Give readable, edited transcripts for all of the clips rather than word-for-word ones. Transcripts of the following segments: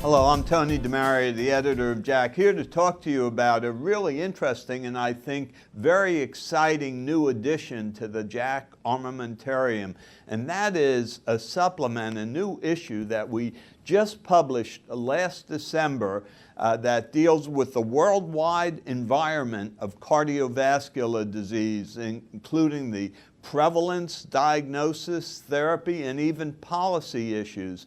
Hello, I'm Tony DeMaria, the editor of JACC, here to talk to you about a really interesting and I think very exciting new addition to the JACC armamentarium, and that is a supplement, a new issue that we just published last December that deals with the worldwide environment of cardiovascular disease, including the prevalence, diagnosis, therapy, and even policy issues.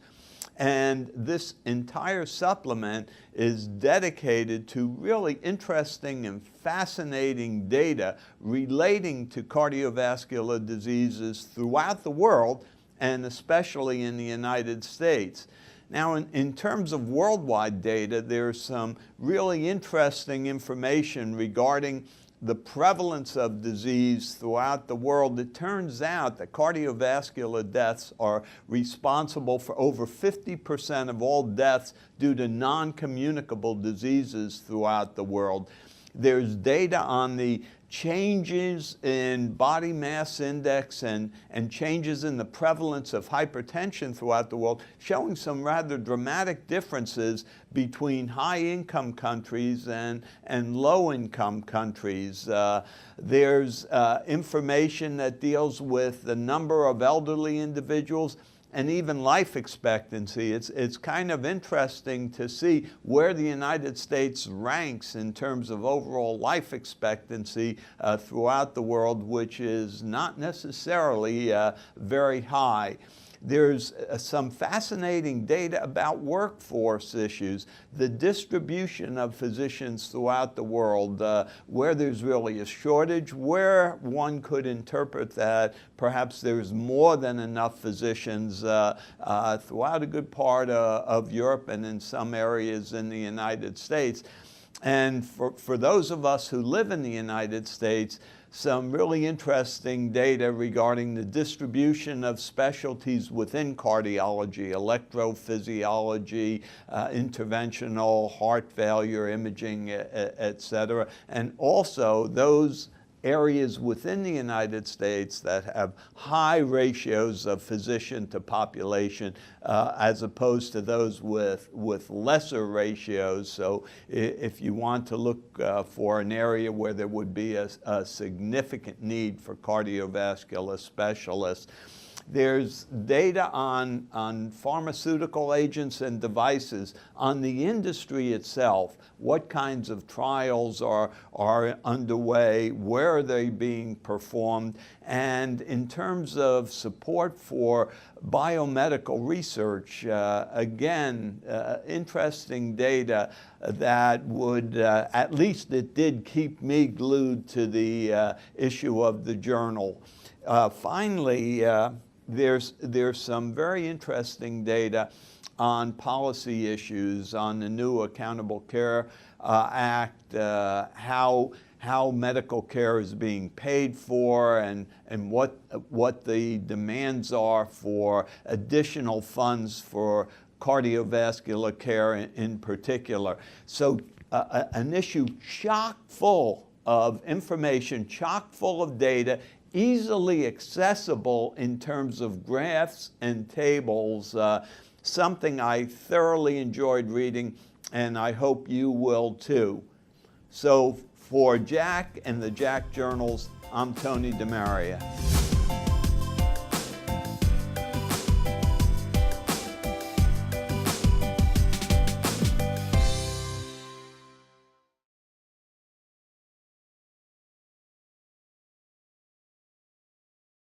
And this entire supplement is dedicated to really interesting and fascinating data relating to cardiovascular diseases throughout the world, and especially in the United States. Now, in terms of worldwide data, there's some really interesting information regarding the prevalence of disease throughout the world. It turns out that cardiovascular deaths are responsible for over 50% of all deaths due to non-communicable diseases throughout the world. There's data on the changes in body mass index and changes in the prevalence of hypertension throughout the world, showing some rather dramatic differences between high-income countries and low-income countries. There's information that deals with the number of elderly individuals and even life expectancy. It's kind of interesting to see where the United States ranks in terms of overall life expectancy throughout the world, which is not necessarily very high. There's some fascinating data about workforce issues, the distribution of physicians throughout the world, where there's really a shortage, where one could interpret that perhaps there's more than enough physicians throughout a good part of Europe and in some areas in the United States. And for those of us who live in the United States, some really interesting data regarding the distribution of specialties within cardiology, electrophysiology, interventional, heart failure, imaging, et cetera, and also those areas within the United States that have high ratios of physician to population as opposed to those with lesser ratios. So if you want to look for an area where there would be a significant need for cardiovascular specialists, there's data on pharmaceutical agents and devices, on the industry itself, what kinds of trials are underway, where are they being performed, and in terms of support for biomedical research, again, interesting data that would, at least it did keep me glued to the issue of the journal. Finally, there's some very interesting data on policy issues, on the new Accountable Care Act, how medical care is being paid for, and what the demands are for additional funds for cardiovascular care in particular. So an issue chock full of information, chock full of data, easily accessible in terms of graphs and tables, something I thoroughly enjoyed reading, and I hope you will too. So for JACC and the JACC journals, I'm Tony DeMaria.